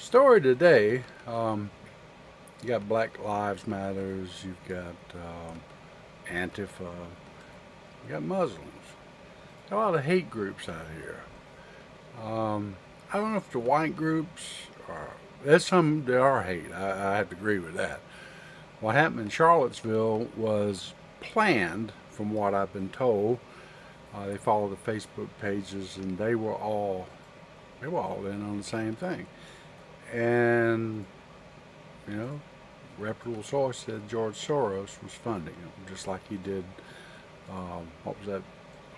Story today, you got Black Lives Matters, you've got Antifa, you got Muslims. Got a lot of hate groups out here. I don't know if the white groups are, there's some that are hate. I have to agree with that. What happened in Charlottesville was planned, from what I've been told. They followed the Facebook pages, and they were all in on the same thing. And you know, reputable source said George Soros was funding them, just like he did. What was that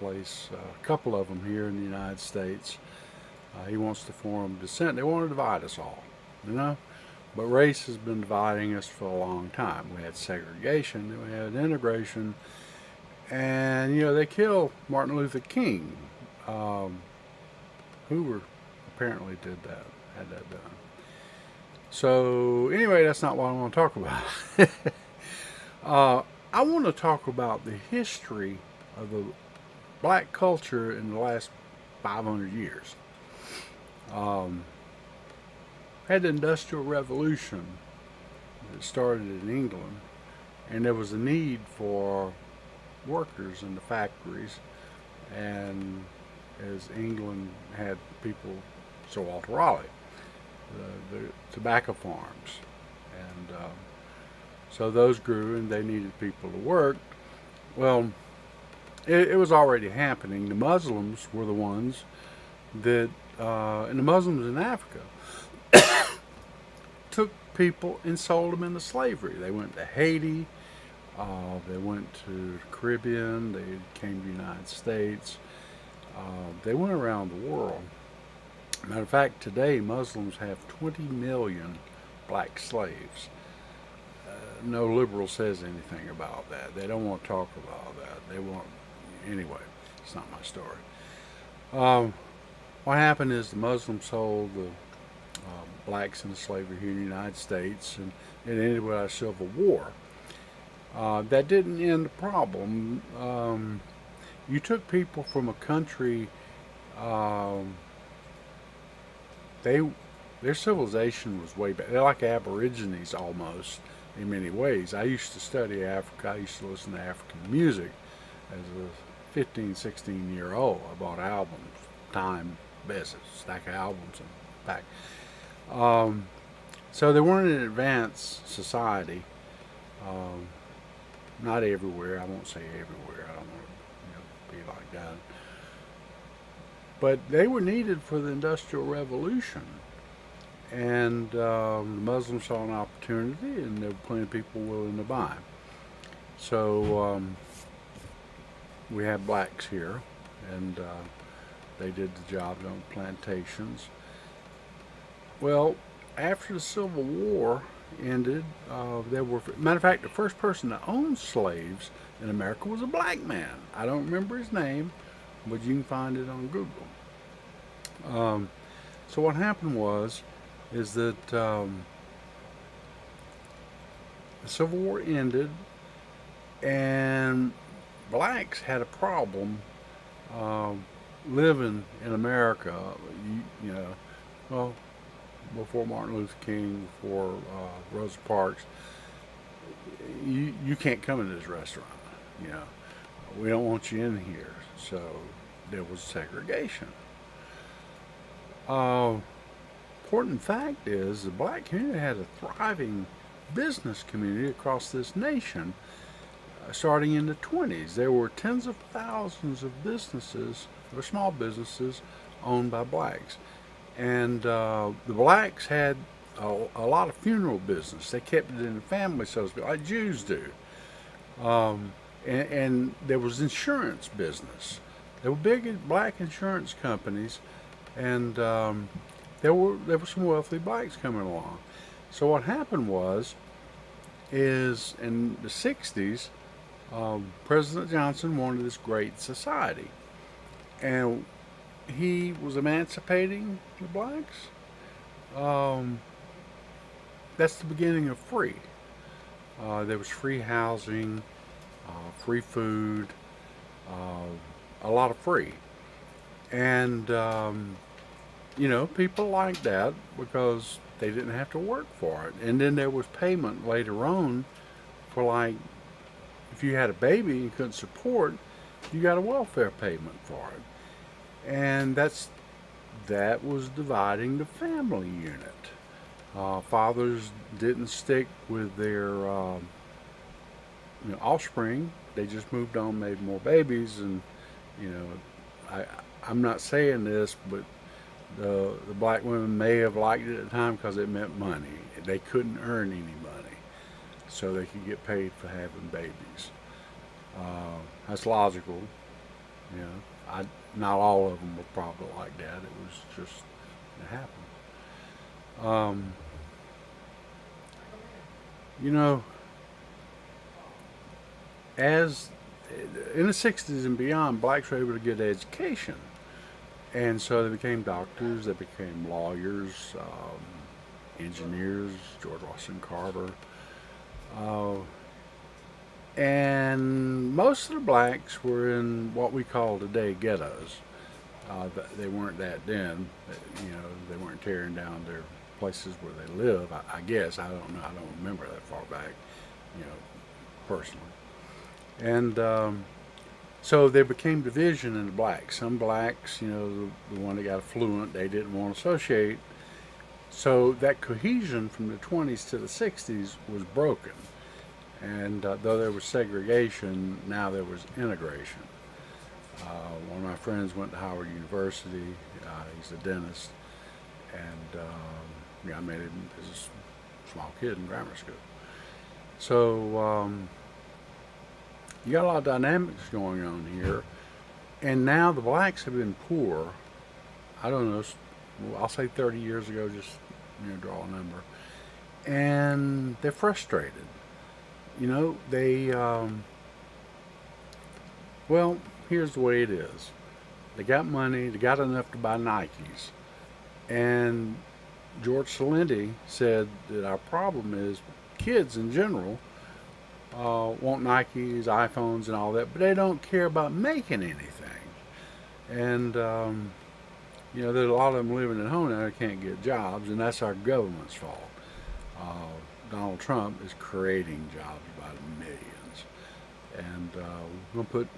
place? A couple of them here in the United States. He wants to form dissent. They want to divide us all, you know. But race has been dividing us for a long time. We had segregation, then we had integration, and they killed Martin Luther King. Um, Hoover apparently did that, had that done. So anyway, that's not what I want to talk about. uh, I want to talk about the history of the black culture in the last 500 years. Um, had the Industrial Revolution that started in England, and there was a need for workers in the factories, and as England had people, so Walter Raleigh, the tobacco farms, and so those grew, and they needed people to work. Well, it was already happening. The Muslims were the ones that, and the Muslims in Africa, took people and sold them into slavery. They went to Haiti, they went to the Caribbean, they came to the United States, they went around the world. Matter of fact, today Muslims have 20 million black slaves. No liberal says anything about that. They don't want to talk about that. They want, anyway, it's not my story. Um, what happened is the Muslims sold the blacks into slavery here in the United States, and it ended with a civil war. That didn't end the problem. You took people from a country, um, they their civilization was way back. They're like Aborigines almost in many ways. I used to study Africa. I used to listen to African music as a 15, 16-year-old. I bought albums, time, best stack of albums in fact. Um, so they weren't an advanced society. Um, Not everywhere. I won't say everywhere. I don't want to be like that. But they were needed for the Industrial Revolution. And the Muslims saw an opportunity, and there were plenty of people willing to buy. So we have blacks here, and they did the jobs on plantations. Well, after the Civil War ended, there were, matter of fact, the first person to own slaves in America was a black man. I don't remember his name, but you can find it on Google. Um, so what happened is that the Civil War ended, and blacks had a problem um, living in America. You know, well, before Martin Luther King, before Rosa Parks, you can't come into this restaurant. You know, we don't want you in here. So there was segregation. Uh, Important fact is the black community had a thriving business community across this nation starting in the 20s. There were tens of thousands of businesses, or small businesses, owned by blacks. And the blacks had a lot of funeral business. They kept it in the family, so to speak, like Jews do. And there was insurance business. There were big black insurance companies, and there were some wealthy blacks coming along. So what happened is in the 60s, President Johnson wanted this great society, and he was emancipating the blacks. Um, that's the beginning of free. There was free housing, free food, a lot of free. And people like that because they didn't have to work for it. And then there was payment later on for, like, if you had a baby you couldn't support, you got a welfare payment for it. And that was dividing the family unit. Fathers didn't stick with their offspring. They just moved on, made more babies, and you know, I I'm not saying this, but the black women may have liked it at the time because it meant money. They couldn't earn any money, so they could get paid for having babies. That's logical. You know, not all of them were probably like that. It was just it happened. Um, you know, as in the '60s and beyond, blacks were able to get education, and so they became doctors. They became lawyers, engineers. George Washington Carver. Uh, and most of the blacks were in what we call today ghettos. They weren't that then. They weren't tearing down their places where they live. I guess I don't know. I don't remember that far back, you know, personally. And so there became division in the blacks. Some blacks, the one that got affluent, they didn't want to associate. So that cohesion from the 20s to the 60s was broken. And though there was segregation, now there was integration. One of my friends went to Howard University. He's a dentist, and I met him as a small kid in grammar school. So you got a lot of dynamics going on here, and now the blacks have been poor. I don't know. I'll say 30 years ago, just draw a number, and they're frustrated. They well, here's the way it is. They got money, they got enough to buy Nikes. And George Salenti said that our problem is kids in general want Nikes, iPhones, and all that, but they don't care about making anything. And, there's a lot of them living at home now that can't get jobs, and that's our government's fault. Donald Trump is creating jobs by the millions. And we're going to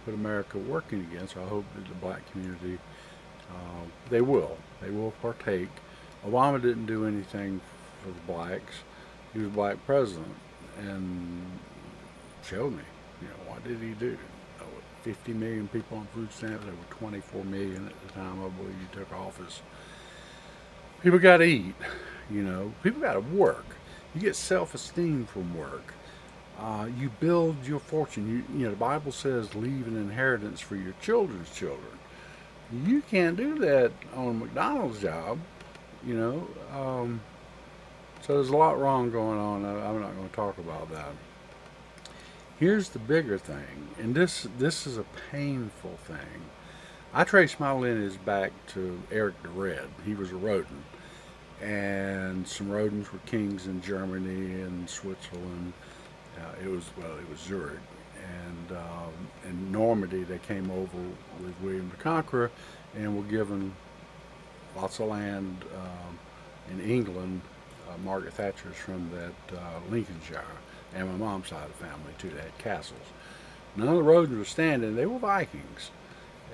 put America working again. So I hope that the black community, they will partake. Obama didn't do anything for the blacks. He was a black president, and showed me, what did he do? 50 million people on food stamps. There were 24 million at the time, I believe, he took office. People got to eat. People got to work. You get self-esteem from work. You build your fortune. The Bible says leave an inheritance for your children's children. You can't do that on a McDonald's job. you know. So there's a lot wrong going on. I'm not going to talk about that. Here's the bigger thing, and this is a painful thing. I trace my lineage back to Eric the Red. He was a rodent, and some rodents were kings in Germany and Switzerland. It was Zurich, and in Normandy they came over with William the Conqueror, and were given lots of land in England. Margaret Thatcher's from that Lincolnshire, and my mom's side of the family too. They had castles. None of the rodents were standing. They were Vikings,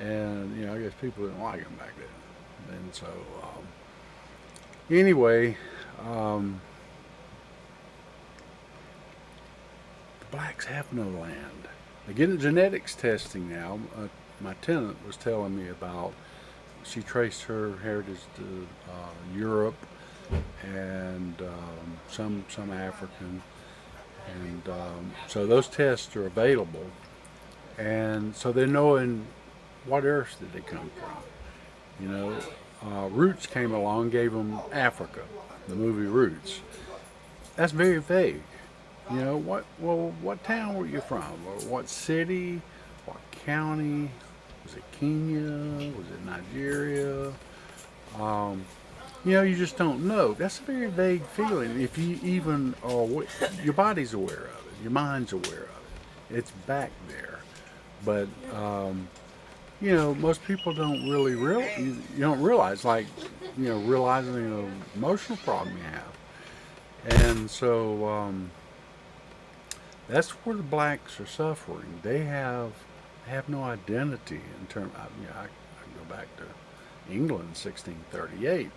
and I guess people didn't like them back then. And so, anyway, the blacks have no land. They're getting genetics testing now. My tenant was telling me about. She traced her heritage to Europe and some African, and so those tests are available, and so they're knowing what earth did they come from. Roots came along, gave them Africa, the movie Roots. That's very vague. What town were you from? Or what city? What county? Was it Kenya? Was it Nigeria? You just don't know. That's a very vague feeling. If you even are, your body's aware of it, your mind's aware of it. It's back there. But most people don't really you don't realize, like, realizing an emotional problem you have. And so that's where the blacks are suffering. They have no identity in terms. I can go back to England, 1638.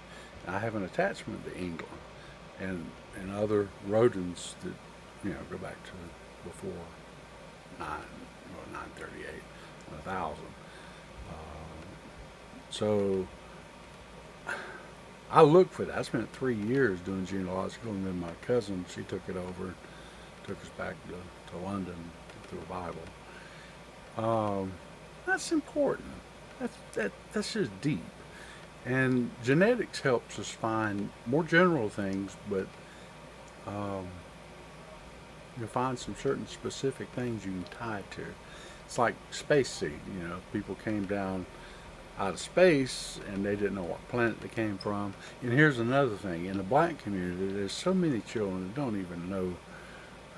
I have an attachment to England and other rodents that go back to before 938, 1000. So I looked for that. I spent 3 years doing genealogical, and then my cousin, she took it over, took us back to London through the Bible. That's important. That's just deep. And genetics helps us find more general things, but um, you'll find some certain specific things you can tie it to. It's like space seed. People came down out of space and they didn't know what planet they came from. And here's another thing: in the black community, there's so many children that don't even know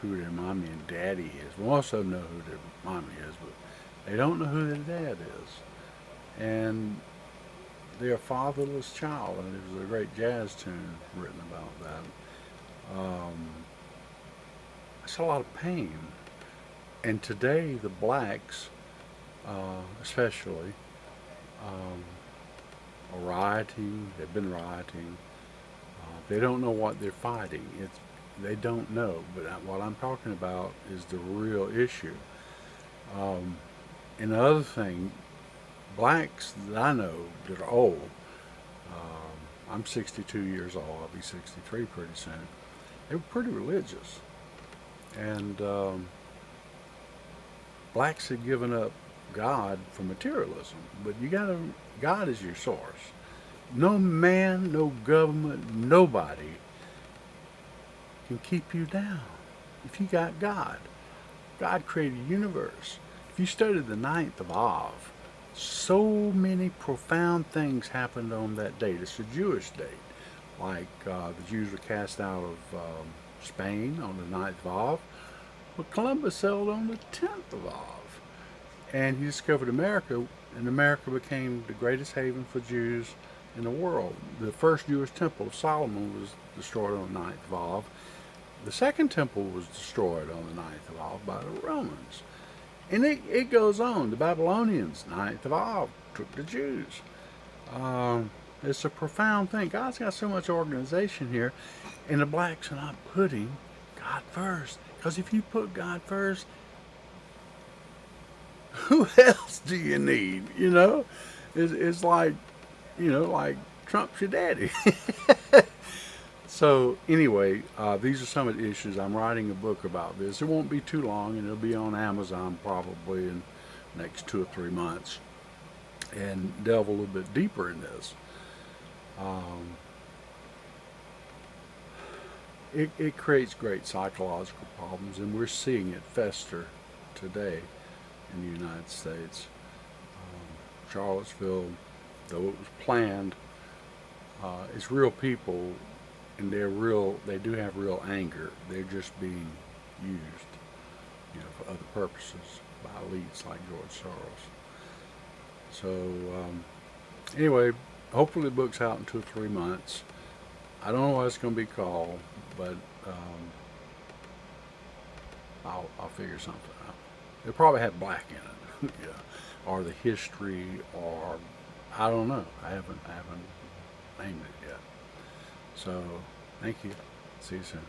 who their mommy and daddy is. Most of them know who their mommy is, but they don't know who their dad is. And they're a fatherless child, and there's a great jazz tune written about that. It's a lot of pain. And today, the blacks, especially, are rioting. They've been rioting. They don't know what they're fighting. They don't know. But what I'm talking about is the real issue. And the other thing, blacks that I know that are old, I'm 62 years old. I'll be 63 pretty soon. They were pretty religious. And blacks had given up God for materialism. But God is your source. No man, no government, nobody can keep you down. If you got God, God created the universe. If you studied the ninth of Av, so many profound things happened on that date. It's a Jewish date. Like the Jews were cast out of Spain on the ninth of Av. But Columbus sailed on the 10th of Av. And he discovered America, and America became the greatest haven for Jews in the world. The first Jewish temple of Solomon was destroyed on the ninth of Av. The second temple was destroyed on the ninth of Av by the Romans. And it goes on. The Babylonians, ninth of Av, took the Jews. It's a profound thing. God's got so much organization here, and the blacks are not putting God first. Because if you put God first, who else do you need? It's like, like Trump's your daddy. So anyway, these are some of the issues. I'm writing a book about this. It won't be too long, and it'll be on Amazon probably in the next 2 or 3 months, and delve a little bit deeper in this. It creates great psychological problems, and we're seeing it fester today in the United States. Charlottesville, though it was planned, it's real people, and they do have real anger. They're just being used, for other purposes by elites like George Soros. So anyway, hopefully the book's out in 2 or 3 months. I don't know what it's going to be called, but I'll figure something out. It'll probably have black in it, or the history, or I don't know. I haven't named it yet. So, thank you. See you soon.